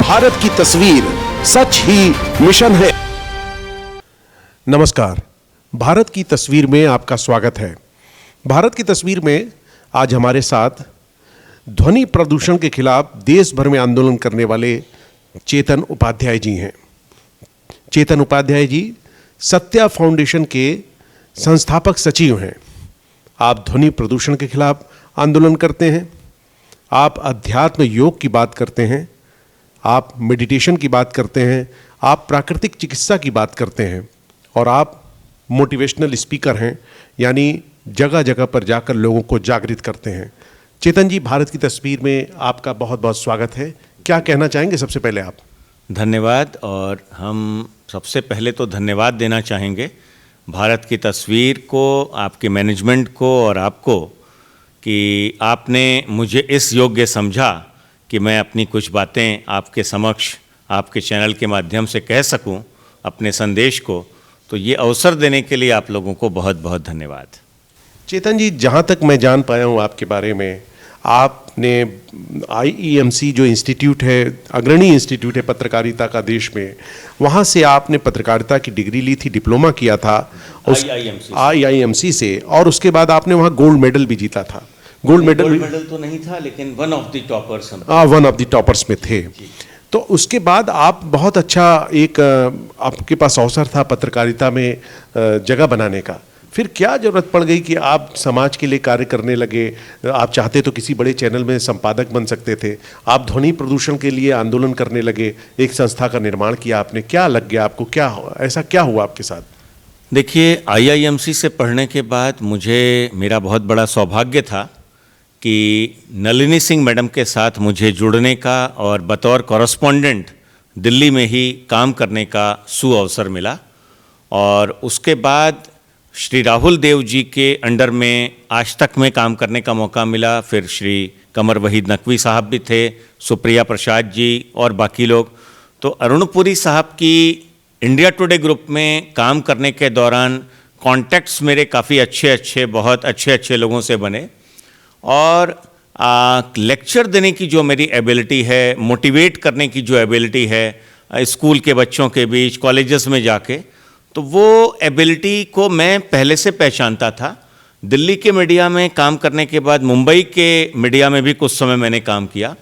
भारत की तस्वीर सच ही मिशन है। नमस्कार, भारत की तस्वीर में आपका स्वागत है। भारत की तस्वीर में आज हमारे साथ ध्वनि प्रदूषण के खिलाफ देश भर में आंदोलन करने वाले चेतन उपाध्याय जी हैं। चेतन उपाध्याय जी सत्या फाउंडेशन के संस्थापक सचिव हैं। आप ध्वनि प्रदूषण के खिलाफ आंदोलन करते हैं, आप अध्यात्म योग की बात करते हैं, आप मेडिटेशन की बात करते हैं, आप प्राकृतिक चिकित्सा की बात करते हैं और आप मोटिवेशनल स्पीकर हैं, यानी जगह जगह पर जाकर लोगों को जागृत करते हैं। चेतन जी, भारत की तस्वीर में आपका बहुत बहुत स्वागत है। क्या कहना चाहेंगे सबसे पहले आप? धन्यवाद। और हम सबसे पहले तो धन्यवाद देना चाहेंगे भारत की तस्वीर को, आपके मैनेजमेंट को और आपको कि आपने मुझे इस योग्य समझा कि मैं अपनी कुछ बातें आपके समक्ष आपके चैनल के माध्यम से कह सकूं अपने संदेश को। तो ये अवसर देने के लिए आप लोगों को बहुत बहुत धन्यवाद। चेतन जी, जहाँ तक मैं जान पाया हूँ आपके बारे में, आपने IEMC जो इंस्टीट्यूट है, अग्रणी इंस्टीट्यूट है पत्रकारिता का देश में, वहाँ से आपने पत्रकारिता की डिग्री ली थी, डिप्लोमा किया था IIMC से, और उसके बाद आपने वहाँ गोल्ड मेडल भी जीता था। गोल्ड मेडल तो नहीं था, लेकिन वन ऑफ द टॉपर्स में थे। तो उसके बाद आप बहुत अच्छा एक आपके पास अवसर था पत्रकारिता में जगह बनाने का। फिर क्या जरूरत पड़ गई कि आप समाज के लिए कार्य करने लगे? आप चाहते तो किसी बड़े चैनल में संपादक बन सकते थे, आप ध्वनि प्रदूषण के लिए आंदोलन करने लगे, एक संस्था का निर्माण किया आपने। क्या लग गया आपको, ऐसा क्या हुआ आपके साथ? देखिए, IIMC से पढ़ने के बाद मेरा बहुत बड़ा सौभाग्य था कि नलिनी सिंह मैडम के साथ मुझे जुड़ने का और बतौर कॉरेस्पॉन्डेंट दिल्ली में ही काम करने का सुअवसर मिला। और उसके बाद श्री राहुल देव जी के अंडर में आज तक में काम करने का मौका मिला। फिर श्री कमर वहीद नकवी साहब भी थे, सुप्रिया प्रसाद जी और बाकी लोग। तो अरुणपुरी साहब की इंडिया टुडे ग्रुप में काम करने के दौरान कॉन्टैक्ट्स मेरे काफ़ी बहुत अच्छे लोगों से बने। और लेक्चर देने की जो मेरी एबिलिटी है, मोटिवेट करने की जो एबिलिटी है स्कूल के बच्चों के बीच, कॉलेजेस में जाके, तो वो एबिलिटी को मैं पहले से पहचानता था। दिल्ली के मीडिया में काम करने के बाद मुंबई के मीडिया में भी कुछ समय मैंने काम किया।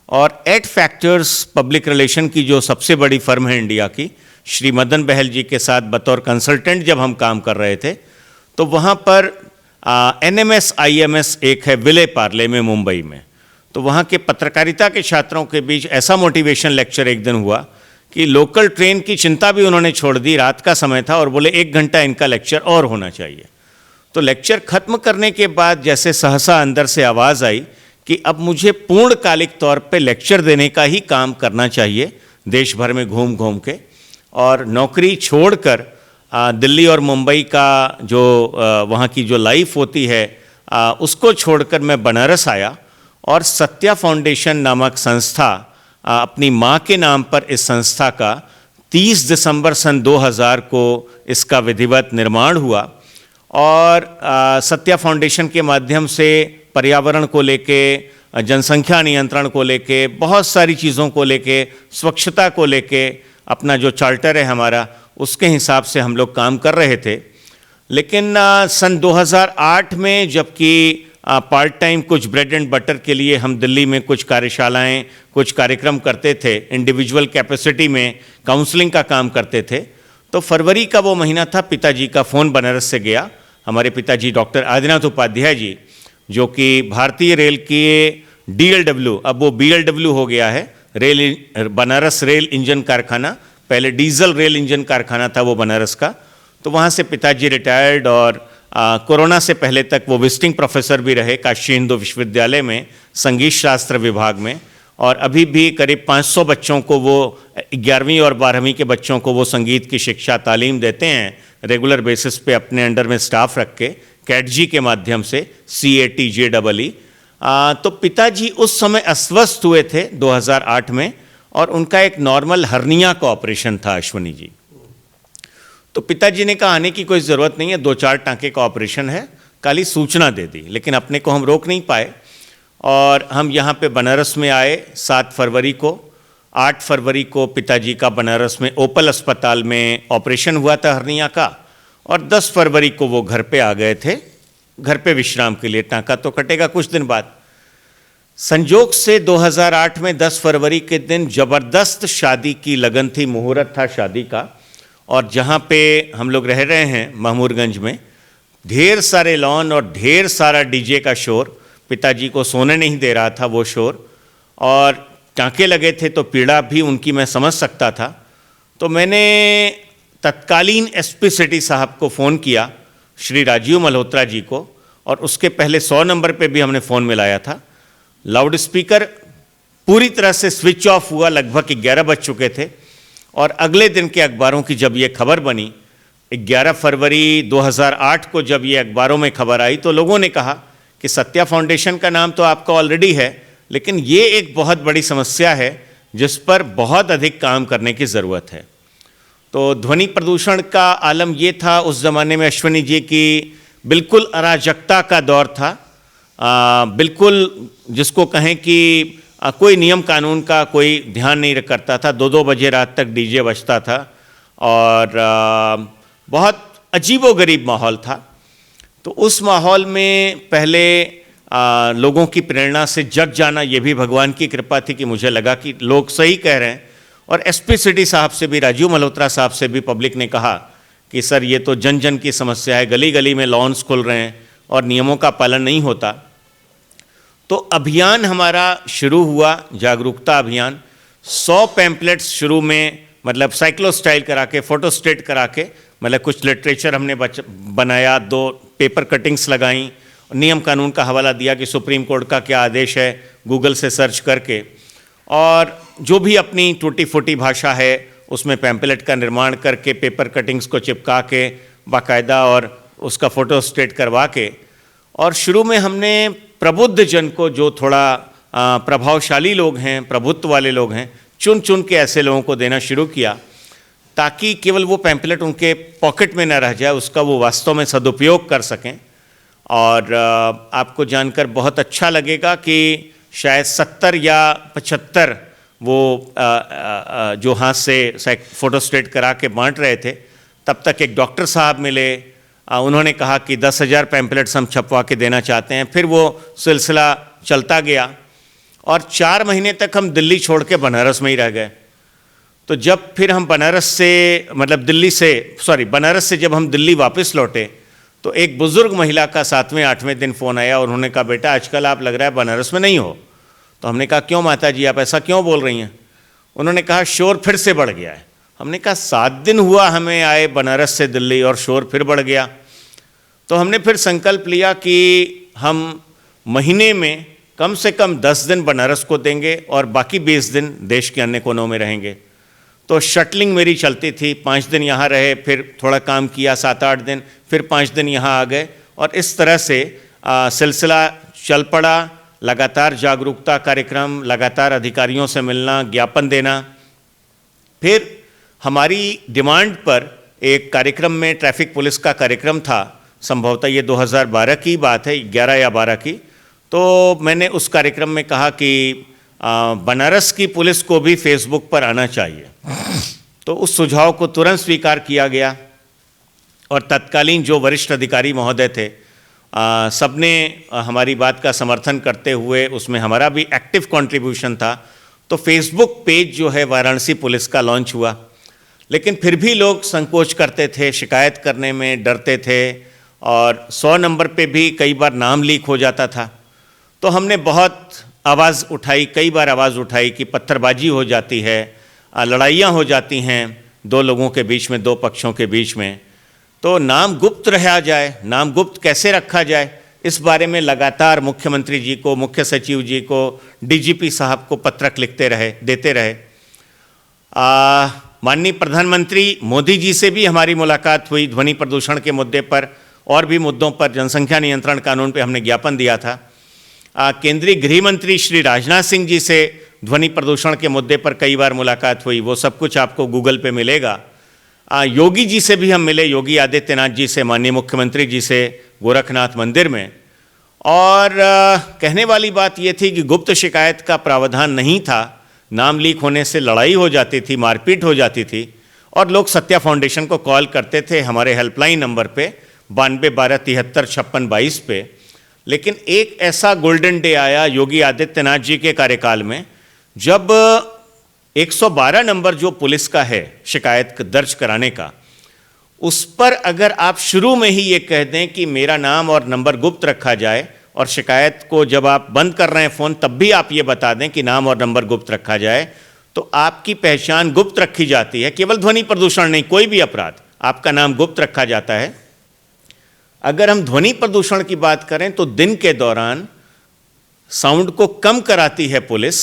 और एट फैक्टर्स पब्लिक रिलेशन की जो सबसे बड़ी फर्म है इंडिया की, श्री मदन बहल जी के साथ बतौर कंसल्टेंट जब हम काम कर रहे थे, तो वहाँ पर NMS IMS एक है विले पार्ले में मुंबई में। तो वहाँ के पत्रकारिता के छात्रों के बीच ऐसा मोटिवेशन लेक्चर एक दिन हुआ कि लोकल ट्रेन की चिंता भी उन्होंने छोड़ दी। रात का समय था और बोले 1 घंटा इनका लेक्चर और होना चाहिए। तो लेक्चर खत्म करने के बाद जैसे सहसा अंदर से आवाज़ आई कि अब मुझे पूर्णकालिक तौर पे लेक्चर देने का ही काम करना चाहिए, देश भर में घूम घूम के। और नौकरी छोड़कर दिल्ली और मुंबई का जो वहाँ की जो लाइफ होती है उसको छोड़कर मैं बनारस आया और सत्या फाउंडेशन नामक संस्था, अपनी माँ के नाम पर इस संस्था का 30 दिसंबर सन 2000 को इसका विधिवत निर्माण हुआ। और सत्या फाउंडेशन के माध्यम से पर्यावरण को लेके, जनसंख्या नियंत्रण को लेके, बहुत सारी चीज़ों को लेके, स्वच्छता को लेके अपना जो चार्टर है हमारा, उसके हिसाब से हम लोग काम कर रहे थे। लेकिन सन 2008 में जबकि पार्ट टाइम कुछ ब्रेड एंड बटर के लिए हम दिल्ली में कुछ कार्यशालाएं, कुछ कार्यक्रम करते थे, इंडिविजुअल कैपेसिटी में काउंसलिंग का काम करते थे, तो फरवरी का वो महीना था, पिताजी का फ़ोन बनारस से गया। हमारे पिताजी डॉक्टर आदिनाथ उपाध्याय जी, जो कि भारतीय रेल की DLW, अब वो BLW हो गया है, बनारस रेल इंजन कारखाना, पहले डीजल रेल इंजन कारखाना था वो बनारस का। तो वहाँ से पिताजी रिटायर्ड और कोरोना से पहले तक वो विजिटिंग प्रोफेसर भी रहे काशी हिंदू विश्वविद्यालय में, संगीत शास्त्र विभाग में। और अभी भी करीब 500 बच्चों को वो 11वीं और 12वीं के बच्चों को वो संगीत की शिक्षा तालीम देते हैं रेगुलर बेसिस पे, अपने अंडर में स्टाफ रख के, कैटजी के माध्यम से, CATJEE। तो पिताजी उस समय अस्वस्थ हुए थे 2008 में, और उनका एक नॉर्मल हर्निया का ऑपरेशन था, अश्वनी जी। तो पिताजी ने कहा आने की कोई ज़रूरत नहीं है, 2-4 टाँके का ऑपरेशन है, खाली सूचना दे दी। लेकिन अपने को हम रोक नहीं पाए और हम यहाँ पे बनारस में आए 7 फरवरी को। 8 फरवरी को पिताजी का बनारस में ओपल अस्पताल में ऑपरेशन हुआ था हर्निया का, और 10 फरवरी को वो घर पे आ गए थे, घर पे विश्राम के लिए। टांका तो कटेगा कुछ दिन बाद। संजोग से 2008 में 10 फरवरी के दिन ज़बरदस्त शादी की लगन थी, मुहूर्त था शादी का, और जहाँ पे हम लोग रह रहे हैं महमूरगंज में, ढेर सारे लॉन और ढेर सारा डीजे का शोर, पिताजी को सोने नहीं दे रहा था वो शोर, और टाँके लगे थे तो पीड़ा भी उनकी मैं समझ सकता था। तो मैंने तत्कालीन एसपी सिटी साहब को फ़ोन किया, श्री राजीव मल्होत्रा जी को, और उसके पहले 100 नंबर पे भी हमने फ़ोन मिलाया था। लाउड स्पीकर पूरी तरह से स्विच ऑफ हुआ, लगभग 11 बज चुके थे, और अगले दिन के अखबारों की जब ये खबर बनी, 11 फरवरी 2008 को जब ये अखबारों में खबर आई, तो लोगों ने कहा कि सत्या फाउंडेशन का नाम तो आपका ऑलरेडी है, लेकिन ये एक बहुत बड़ी समस्या है जिस पर बहुत अधिक काम करने की ज़रूरत है। तो ध्वनि प्रदूषण का आलम ये था उस ज़माने में, अश्विनी जी, की बिल्कुल अराजकता का दौर था। बिल्कुल जिसको कहें कि कोई नियम कानून का कोई ध्यान नहीं करता था। 2-2 बजे रात तक डीजे बजता था, और बहुत अजीबोगरीब माहौल था। तो उस माहौल में पहले लोगों की प्रेरणा से जग जाना, ये भी भगवान की कृपा थी कि मुझे लगा कि लोग सही कह रहे हैं। और एसपी सिटी साहब से भी, राजीव मल्होत्रा साहब से भी पब्लिक ने कहा कि सर ये तो जन जन की समस्या है, गली गली में लॉन्स खुल रहे हैं और नियमों का पालन नहीं होता। तो अभियान हमारा शुरू हुआ, जागरूकता अभियान। 100 पैम्पलेट्स शुरू में, मतलब साइक्लो स्टाइल करा के, फोटो स्टेट करा के, मतलब कुछ लिटरेचर हमने बनाया, 2 पेपर कटिंग्स लगाई, नियम कानून का हवाला दिया कि सुप्रीम कोर्ट का क्या आदेश है, गूगल से सर्च करके, और जो भी अपनी टूटी फूटी भाषा है उसमें पैम्पलेट का निर्माण करके, पेपर कटिंग्स को चिपका के बाकायदा, और उसका फ़ोटो स्टेट करवा के। और शुरू में हमने प्रबुद्ध जन को, जो थोड़ा प्रभावशाली लोग हैं, प्रभुत्व वाले लोग हैं, चुन चुन के ऐसे लोगों को देना शुरू किया, ताकि केवल वो पैम्पलेट उनके पॉकेट में न रह जाए, उसका वो वास्तव में सदुपयोग कर सकें। और आपको जानकर बहुत अच्छा लगेगा कि शायद 70 या 75 वो जो हाथ से फ़ोटो स्टेट करा के बांट रहे थे, तब तक एक डॉक्टर साहब मिले। उन्होंने कहा कि 10,000 पैम्पलेट्स हम छपवा के देना चाहते हैं। फिर वो सिलसिला चलता गया, और 4 महीने तक हम दिल्ली छोड़ के बनारस में ही रह गए। तो जब फिर हम बनारस से जब हम दिल्ली वापस लौटे, तो एक बुज़ुर्ग महिला का 7वें 8वें दिन फ़ोन आया, और उन्होंने कहा, बेटा आजकल आप लग रहा है बनारस में नहीं हो। तो हमने कहा, क्यों माता जी, आप ऐसा क्यों बोल रही हैं? उन्होंने कहा, शोर फिर से बढ़ गया है। हमने कहा, 7 दिन हुआ हमें आए बनारस से दिल्ली, और शोर फिर बढ़ गया। तो हमने फिर संकल्प लिया कि हम महीने में कम से कम 10 दिन बनारस को देंगे, और बाकी 20 दिन देश के अन्य कोनों में रहेंगे। तो शटलिंग मेरी चलती थी, 5 दिन यहाँ रहे, फिर थोड़ा काम किया 7-8 दिन, फिर 5 दिन यहाँ आ गए, और इस तरह से सिलसिला चल पड़ा। लगातार जागरूकता कार्यक्रम, लगातार अधिकारियों से मिलना, ज्ञापन देना। फिर हमारी डिमांड पर एक कार्यक्रम में, ट्रैफिक पुलिस का कार्यक्रम था, संभवतः ये 2012 की बात है, 11 या 12 की। तो मैंने उस कार्यक्रम में कहा कि बनारस की पुलिस को भी फेसबुक पर आना चाहिए। तो उस सुझाव को तुरंत स्वीकार किया गया, और तत्कालीन जो वरिष्ठ अधिकारी महोदय थे, सबने हमारी बात का समर्थन करते हुए, उसमें हमारा भी एक्टिव कंट्रीब्यूशन था। तो फेसबुक पेज जो है वाराणसी पुलिस का लॉन्च हुआ, लेकिन फिर भी लोग संकोच करते थे, शिकायत करने में डरते थे, और 100 नंबर पे भी कई बार नाम लीक हो जाता था। तो हमने बहुत आवाज़ उठाई, कई बार आवाज़ उठाई कि पत्थरबाजी हो जाती है, लड़ाइयाँ हो जाती हैं 2 लोगों के बीच में, 2 पक्षों के बीच में। तो नाम गुप्त रहा जाए, नाम गुप्त कैसे रखा जाए, इस बारे में लगातार मुख्यमंत्री जी को, मुख्य सचिव जी को, डीजीपी साहब को पत्रक देते रहे। माननीय प्रधानमंत्री मोदी जी से भी हमारी मुलाकात हुई ध्वनि प्रदूषण के मुद्दे पर, और भी मुद्दों पर। जनसंख्या नियंत्रण कानून पे हमने ज्ञापन दिया था। केंद्रीय गृह मंत्री श्री राजनाथ सिंह जी से ध्वनि प्रदूषण के मुद्दे पर कई बार मुलाकात हुई, वो सब कुछ आपको गूगल पे मिलेगा। योगी जी से भी हम मिले, योगी आदित्यनाथ जी से, माननीय मुख्यमंत्री जी से, गोरखनाथ मंदिर में। और कहने वाली बात ये थी कि गुप्त शिकायत का प्रावधान नहीं था, नाम लीक होने से लड़ाई हो जाती थी, मारपीट हो जाती थी, और लोग सत्या फाउंडेशन को कॉल करते थे हमारे हेल्पलाइन नंबर पे 92 12 73 56 22 पे। लेकिन एक ऐसा गोल्डन डे आया योगी आदित्यनाथ जी के कार्यकाल में, जब 112 नंबर जो पुलिस का है शिकायत दर्ज कराने का, उस पर अगर आप शुरू में ही ये कह दें कि मेरा नाम और नंबर गुप्त रखा जाए, और शिकायत को जब आप बंद कर रहे हैं फ़ोन तब भी आप ये बता दें कि नाम और नंबर गुप्त रखा जाए, तो आपकी पहचान गुप्त रखी जाती है। केवल ध्वनि प्रदूषण नहीं, कोई भी अपराध आपका नाम गुप्त रखा जाता है। अगर हम ध्वनि प्रदूषण की बात करें तो दिन के दौरान साउंड को कम कराती है पुलिस,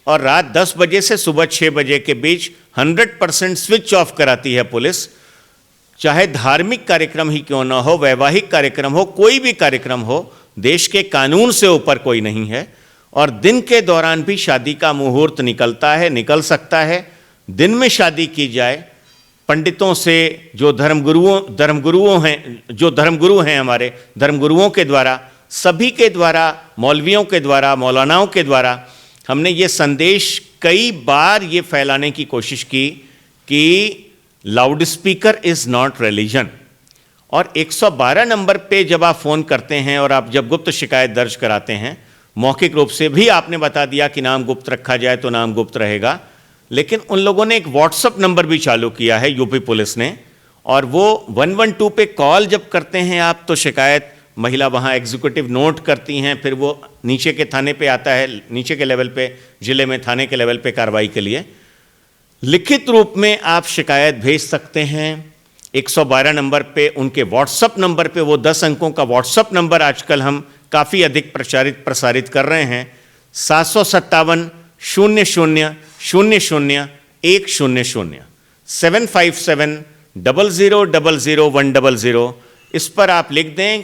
और रात 10 बजे से सुबह 6 बजे के बीच 100% स्विच ऑफ कराती है पुलिस। चाहे धार्मिक कार्यक्रम ही क्यों ना हो, वैवाहिक कार्यक्रम हो, कोई भी कार्यक्रम हो, देश के कानून से ऊपर कोई नहीं है। और दिन के दौरान भी शादी का मुहूर्त निकल सकता है। दिन में शादी की जाए, पंडितों से, जो धर्मगुरु हैं हमारे धर्मगुरुओं के द्वारा, सभी के द्वारा, मौलवियों के द्वारा, मौलानाओं के द्वारा हमने ये संदेश कई बार ये फैलाने की कोशिश की कि loud speaker is not religion. और 112 नंबर पे जब आप फ़ोन करते हैं और आप जब गुप्त शिकायत दर्ज कराते हैं, मौखिक रूप से भी आपने बता दिया कि नाम गुप्त रखा जाए तो नाम गुप्त रहेगा, लेकिन उन लोगों ने एक व्हाट्सएप नंबर भी चालू किया है यूपी पुलिस ने, और वो 112 पे कॉल जब करते हैं आप, तो शिकायत महिला वहाँ एग्जीक्यूटिव नोट करती हैं, फिर वो नीचे के थाने पे आता है, नीचे के लेवल पे, जिले में थाने के लेवल पे कार्रवाई के लिए। लिखित रूप में आप शिकायत भेज सकते हैं 112 नंबर पे। उनके व्हाट्सएप नंबर पे, वो 10 अंकों का व्हाट्सएप नंबर आजकल हम काफ़ी अधिक प्रसारित कर रहे हैं, 757 00 00 100 757 00 00 100। इस पर आप लिख दें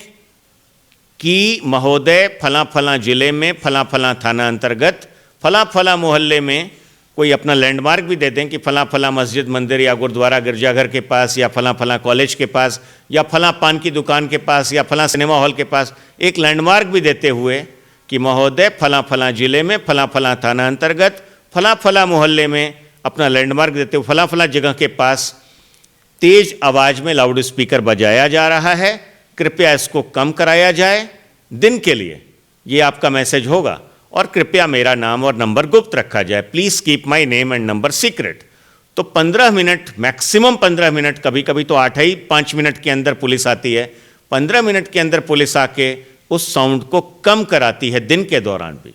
कि महोदय फला फला जिले में फला फला थाना अंतर्गत फला फला मोहल्ले में, कोई अपना लैंडमार्क भी दे दें कि फला फला मस्जिद, मंदिर या गुरुद्वारा गिरजाघर के पास, या फला फला कॉलेज के पास, या फला पान की दुकान के पास, या फला सिनेमा हॉल के पास, एक लैंडमार्क भी देते हुए कि महोदय फला फला जिले में फला फला थाना अंतर्गत फला फला मोहल्ले में, अपना लैंडमार्क देते हुए फला फला जगह के पास तेज आवाज़ में लाउड स्पीकर बजाया जा रहा है, कृपया इसको कम कराया जाए दिन के लिए, ये आपका मैसेज होगा। और कृपया मेरा नाम और नंबर गुप्त रखा जाए, please keep my name and number secret. तो 15 मिनट, मैक्सिमम 15 मिनट, कभी कभी तो 8 ही 5 मिनट के अंदर पुलिस आती है, 15 मिनट के अंदर पुलिस आके उस साउंड को कम कराती है दिन के दौरान भी।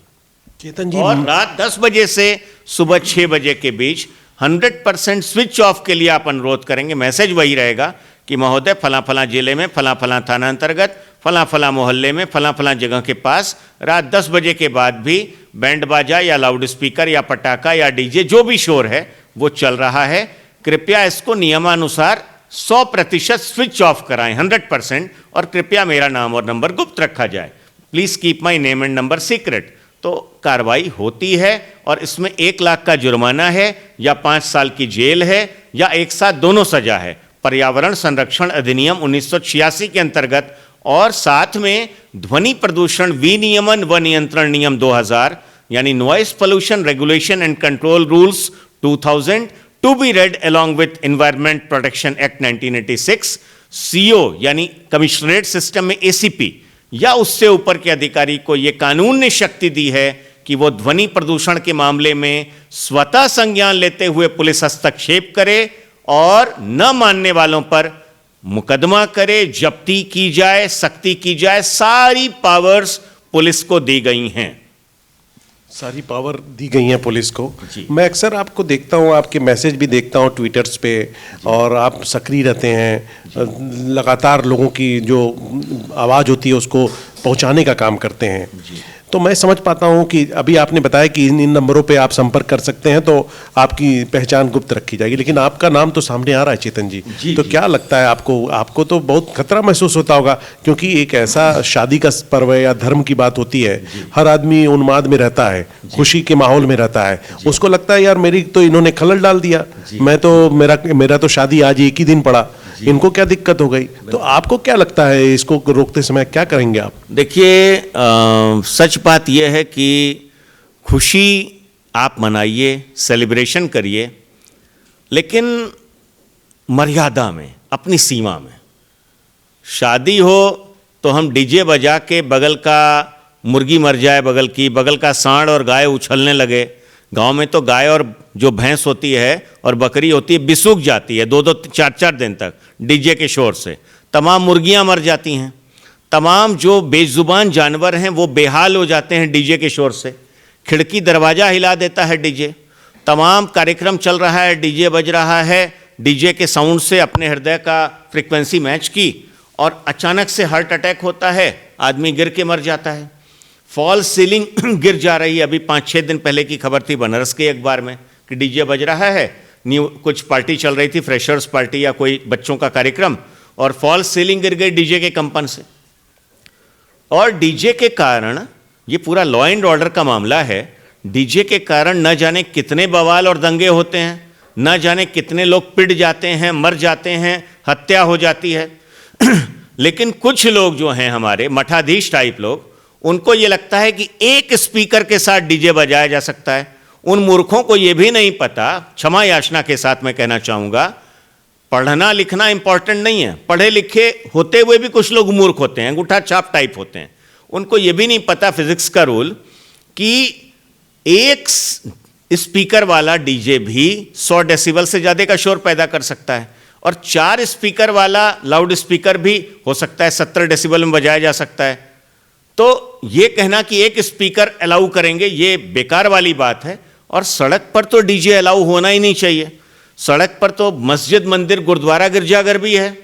चेतन जी, और रात 10 बजे से सुबह 6 बजे के बीच 100% स्विच ऑफ के लिए आप अनुरोध करेंगे, मैसेज वही रहेगा कि महोदय फला फला जिले में फला फला थाना अंतर्गत फला फला मोहल्ले में फला फला जगह के पास रात 10 बजे के बाद भी बैंड बाजा या लाउड स्पीकर या पटाखा या डीजे, जो भी शोर है वो चल रहा है, कृपया इसको नियमानुसार 100% स्विच ऑफ कराएं, 100%, और कृपया मेरा नाम और नंबर गुप्त रखा जाए, please keep my name and number secret. तो कार्रवाई होती है, और इसमें 1 लाख का जुर्माना है, या 5 साल की जेल है, या एक साथ दोनों सजा है, पर्यावरण संरक्षण अधिनियम 1986 के अंतर्गत, और साथ में ध्वनि प्रदूषण विनियमन व नियंत्रण नियम 2000, यानी noise pollution regulation and control rules 2000, to be read along with environment protection act 1986, CO यानी कमिश्नरेट सिस्टम में एसीपी या उससे ऊपर के अधिकारी को यह कानून ने शक्ति दी है कि वो ध्वनि प्रदूषण के मामले में स्वतः संज्ञान लेते हुए पुलिस हस्तक्षेप करे, और न मानने वालों पर मुकदमा करे, जब्ती की जाए, सख्ती की जाए। सारी पावर्स पुलिस को दी गई हैं, सारी पावर दी गई हैं पुलिस को। जी। मैं अक्सर आपको देखता हूँ, आपके मैसेज भी देखता हूँ ट्विटर्स पे, और आप सक्रिय रहते हैं, लगातार लोगों की जो आवाज़ होती है उसको पहुँचाने का काम करते हैं। तो मैं समझ पाता हूँ कि अभी आपने बताया कि इन नंबरों पे आप संपर्क कर सकते हैं, तो आपकी पहचान गुप्त रखी जाएगी, लेकिन आपका नाम तो सामने आ रहा है चेतन जी। तो क्या लगता है आपको तो बहुत खतरा महसूस होता होगा, क्योंकि एक ऐसा शादी का पर्व है या धर्म की बात होती है, हर आदमी उन्माद में रहता है, खुशी के माहौल में रहता है, उसको लगता है यार मेरी तो इन्होंने खलल डाल दिया, मैं तो मेरा तो शादी आज एक ही दिन पड़ा, इनको क्या दिक्कत हो गई। तो आपको क्या लगता है, इसको रोकते समय क्या करेंगे आप? देखिए, सच बात यह है कि खुशी आप मनाइए, सेलिब्रेशन करिए, लेकिन मर्यादा में, अपनी सीमा में। शादी हो तो हम डीजे बजा के बगल का मुर्गी मर जाए, बगल का सांड और गाय उछलने लगे। गांव में तो गाय और जो भैंस होती है और बकरी होती है बिसूख जाती है 2-2 4-4 दिन तक डीजे के शोर से। तमाम मुर्गियां मर जाती हैं, तमाम जो बेजुबान जानवर हैं वो बेहाल हो जाते हैं डीजे के शोर से। खिड़की दरवाज़ा हिला देता है डीजे। तमाम कार्यक्रम चल रहा है, डीजे बज रहा है, डीजे के साउंड से अपने हृदय का फ्रीक्वेंसी मैच की और अचानक से हार्ट अटैक होता है, आदमी गिर के मर जाता है। फॉल सीलिंग गिर जा रही है। अभी 5-6 दिन पहले की खबर थी बनारस के अखबार में कि डीजे बज रहा है, कुछ पार्टी चल रही थी, फ्रेशर्स पार्टी या कोई बच्चों का कार्यक्रम, और फॉल सीलिंग गिर गई डीजे के कंपन से। और डीजे के कारण, ये पूरा लॉ एंड ऑर्डर का मामला है, डीजे के कारण न जाने कितने बवाल और दंगे होते हैं, न जाने कितने लोग पिट जाते हैं, मर जाते हैं, हत्या हो जाती है। लेकिन कुछ लोग जो हैं हमारे मठाधीश टाइप लोग, उनको ये लगता है कि एक स्पीकर के साथ डीजे बजाया जा सकता है। उन मूर्खों को ये भी नहीं पता, क्षमा याचना के साथ मैं कहना चाहूँगा, पढ़ना लिखना इंपॉर्टेंट नहीं है। पढ़े लिखे होते हुए भी कुछ लोग मूर्ख होते हैं, अंगूठा छाप टाइप होते हैं। उनको ये भी नहीं पता फिजिक्स का रूल कि एक स्पीकर वाला डीजे भी 100 डेसिबल से ज़्यादा का शोर पैदा कर सकता है, और 4 स्पीकर वाला लाउड स्पीकर भी हो सकता है 70 डेसिबल में बजाया जा सकता है। तो ये कहना कि एक स्पीकर अलाउ करेंगे, ये बेकार वाली बात है। और सड़क पर तो डीजे अलाउ होना ही नहीं चाहिए। सड़क पर तो मस्जिद, मंदिर, गुरुद्वारा, गिरजाघर भी है,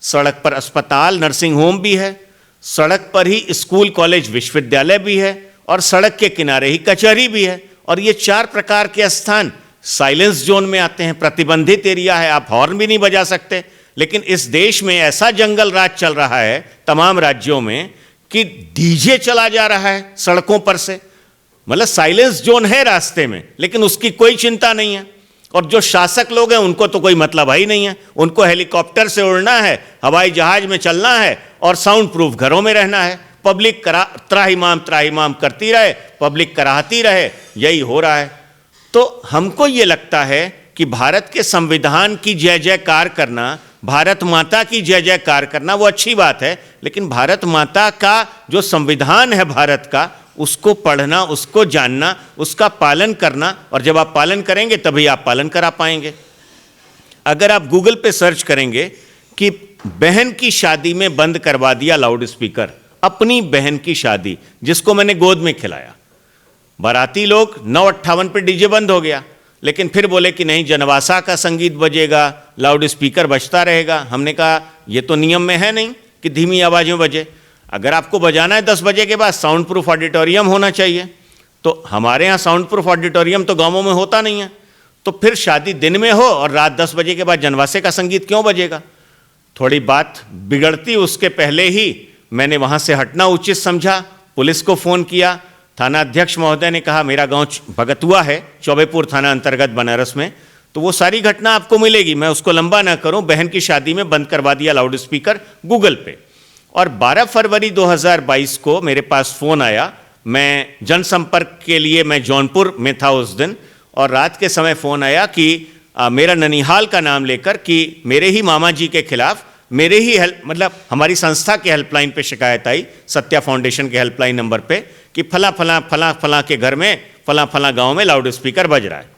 सड़क पर अस्पताल, नर्सिंग होम भी है, सड़क पर ही स्कूल, कॉलेज, विश्वविद्यालय भी है, और सड़क के किनारे ही कचहरी भी है। और ये 4 प्रकार के स्थान साइलेंस जोन में आते हैं, प्रतिबंधित एरिया है, आप हॉर्न भी नहीं बजा सकते। लेकिन इस देश में ऐसा जंगल राज चल रहा है तमाम राज्यों में कि डीजे चला जा रहा है सड़कों पर से। मतलब साइलेंस जोन है रास्ते में, लेकिन उसकी कोई चिंता नहीं है। और जो शासक लोग हैं उनको तो कोई मतलब ही नहीं है। उनको हेलीकॉप्टर से उड़ना है, हवाई जहाज में चलना है और साउंड प्रूफ घरों में रहना है। पब्लिक त्राहिमाम करती रहे, पब्लिक कराहती रहे, यही हो रहा है। तो हमको ये लगता है कि भारत के संविधान की जय जयकार करना, भारत माता की जय जयकार करना वो अच्छी बात है, लेकिन भारत माता का जो संविधान है भारत का, उसको पढ़ना, उसको जानना, उसका पालन करना, और जब आप पालन करेंगे तभी आप पालन करा पाएंगे। अगर आप गूगल पे सर्च करेंगे कि बहन की शादी में बंद करवा दिया लाउड स्पीकर, अपनी बहन की शादी जिसको मैंने गोद में खिलाया, बाराती लोग 9:58 पे डीजे बंद हो गया, लेकिन फिर बोले कि नहीं जनवासा का संगीत बजेगा, लाउड स्पीकर बजता रहेगा। हमने कहा ये तो नियम में है नहीं कि धीमी आवाज में बजे। अगर आपको बजाना है 10 बजे के बाद, साउंड प्रूफ ऑडिटोरियम होना चाहिए। तो हमारे यहाँ साउंड प्रूफ ऑडिटोरियम तो गाँवों में होता नहीं है, तो फिर शादी दिन में हो और रात 10 बजे के बाद जनवासे का संगीत क्यों बजेगा? थोड़ी बात बिगड़ती उसके पहले ही मैंने वहाँ से हटना उचित समझा, पुलिस को फ़ोन किया। थाना अध्यक्ष महोदय ने कहा मेरा गांव भगतुआ है, चौबेपुर थाना अंतर्गत बनारस में, तो वो सारी घटना आपको मिलेगी, मैं उसको लंबा ना करूं। बहन की शादी में बंद करवा दिया लाउड स्पीकर गूगल पे। और 12 फरवरी 2022 को मेरे पास फ़ोन आया। मैं जनसंपर्क के लिए मैं जौनपुर में था उस दिन, और रात के समय फ़ोन आया कि मेरा ननिहाल का नाम लेकर कि मेरे ही मामा जी के खिलाफ, मेरे ही हमारी संस्था के हेल्पलाइन पे शिकायत आई, सत्या फाउंडेशन के हेल्पलाइन नंबर पे, कि फला के घर में फला गांव में लाउड स्पीकर बज रहा है।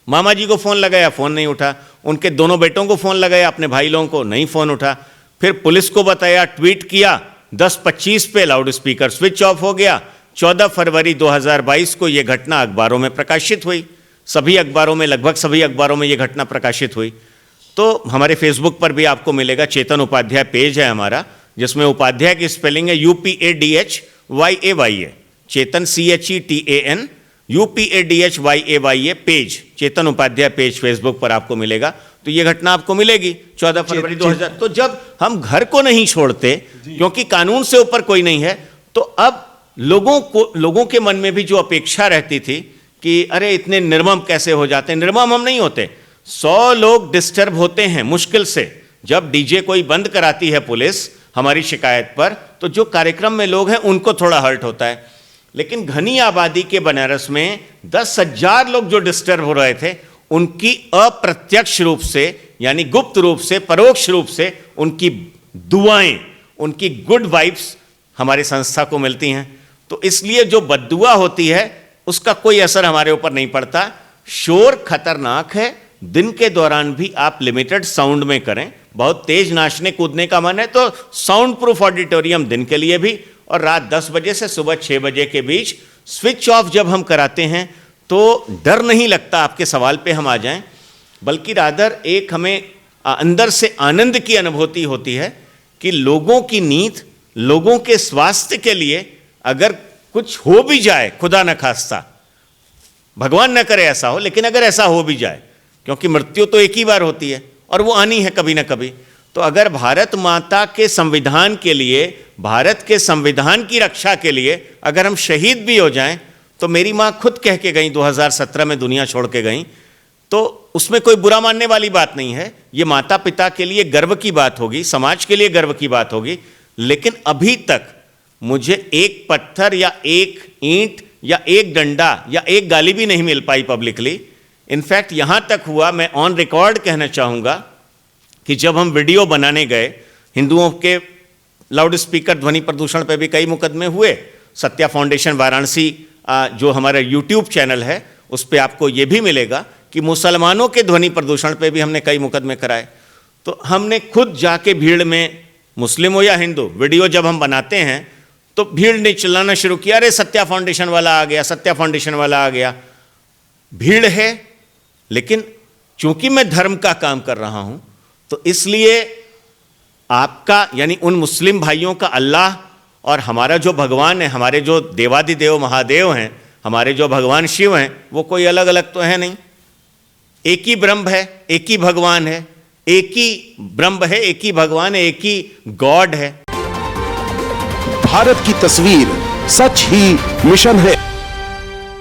मामा जी को फ़ोन लगाया, फ़ोन नहीं उठा। उनके दोनों बेटों को फ़ोन लगाया, अपने भाई लोगों को, नहीं फ़ोन उठा। फिर पुलिस को बताया, ट्वीट किया, 10:25 पे लाउड स्पीकर स्विच ऑफ हो गया। 14 फरवरी 2022 को ये घटना अखबारों में प्रकाशित हुई। सभी अखबारों में, लगभग सभी अखबारों में ये घटना प्रकाशित हुई। तो हमारे फेसबुक पर भी आपको मिलेगा, चेतन उपाध्याय पेज है हमारा, जिसमें उपाध्याय की स्पेलिंग है UPADHYAYA, चेतन CHETAN, UPADHYAYA पेज, चेतन उपाध्याय पेज फेसबुक पर आपको मिलेगा। तो ये घटना आपको मिलेगी 14 फरवरी 2000। तो जब हम घर को नहीं छोड़ते क्योंकि कानून से ऊपर कोई नहीं है, तो अब लोगों के मन में भी जो अपेक्षा रहती थी कि अरे इतने निर्मम कैसे हो जाते हैं, निर्मम हम नहीं होते। 100 लोग डिस्टर्ब होते हैं मुश्किल से। जब डीजे कोई बंद कराती है पुलिस हमारी शिकायत पर, तो जो कार्यक्रम में लोग हैं उनको थोड़ा हर्ट होता है। लेकिन घनी आबादी के बनारस में 10,000 लोग जो डिस्टर्ब हो रहे थे, उनकी अप्रत्यक्ष रूप से यानी गुप्त रूप से, परोक्ष रूप से उनकी दुआएं, उनकी गुड वाइब्स हमारी संस्था को मिलती हैं। तो इसलिए जो बद्दुआ होती है उसका कोई असर हमारे ऊपर नहीं पड़ता। शोर खतरनाक है, दिन के दौरान भी आप लिमिटेड साउंड में करें। बहुत तेज नाचने कूदने का मन है तो साउंड प्रूफ ऑडिटोरियम दिन के लिए भी, और रात 10 बजे से सुबह 6 बजे के बीच स्विच ऑफ जब हम कराते हैं तो डर नहीं लगता आपके सवाल पे हम आ जाएं, बल्कि रादर एक हमें अंदर से आनंद की अनुभूति होती है कि लोगों की नींद, लोगों के स्वास्थ्य के लिए अगर कुछ हो भी जाए, खुदा न खास्ता, भगवान न करे ऐसा हो, लेकिन अगर ऐसा हो भी जाए, क्योंकि मृत्यु तो एक ही बार होती है और वो आनी है कभी ना कभी, तो अगर भारत माता के संविधान के लिए, भारत के संविधान की रक्षा के लिए अगर हम शहीद भी हो जाएं, तो मेरी माँ खुद कह के गई, 2017 में दुनिया छोड़ के गई, तो उसमें कोई बुरा मानने वाली बात नहीं है। ये माता पिता के लिए गर्व की बात होगी, समाज के लिए गर्व की बात होगी। लेकिन अभी तक मुझे एक पत्थर या एक ईंट या एक डंडा या एक गाली भी नहीं मिल पाई पब्लिकली। इनफैक्ट यहां तक हुआ, मैं ऑन रिकॉर्ड कहना चाहूंगा कि जब हम वीडियो बनाने गए, हिंदुओं के लाउड स्पीकर ध्वनि प्रदूषण पर भी कई मुकदमे हुए। सत्या फाउंडेशन वाराणसी जो हमारा यूट्यूब चैनल है उस पर आपको ये भी मिलेगा कि मुसलमानों के ध्वनि प्रदूषण पे भी हमने कई मुकदमे कराए। तो हमने खुद जाके भीड़ में, मुस्लिम हो या हिंदू, वीडियो जब हम बनाते हैं तो भीड़ ने चिल्लाना शुरू किया, अरे सत्या फाउंडेशन वाला आ गया, सत्या फाउंडेशन वाला आ गया। भीड़ है, लेकिन चूंकि मैं धर्म का काम कर रहा हूं तो इसलिए आपका यानी उन मुस्लिम भाइयों का अल्लाह और हमारा जो भगवान है, हमारे जो देवादिदेव महादेव हैं, हमारे जो भगवान शिव हैं, वो कोई अलग अलग तो है नहीं। एक ही ब्रह्म है, एक ही भगवान है, एक ही ब्रह्म है, एक ही भगवान है, एक ही गॉड है। भारत की तस्वीर सच ही मिशन है।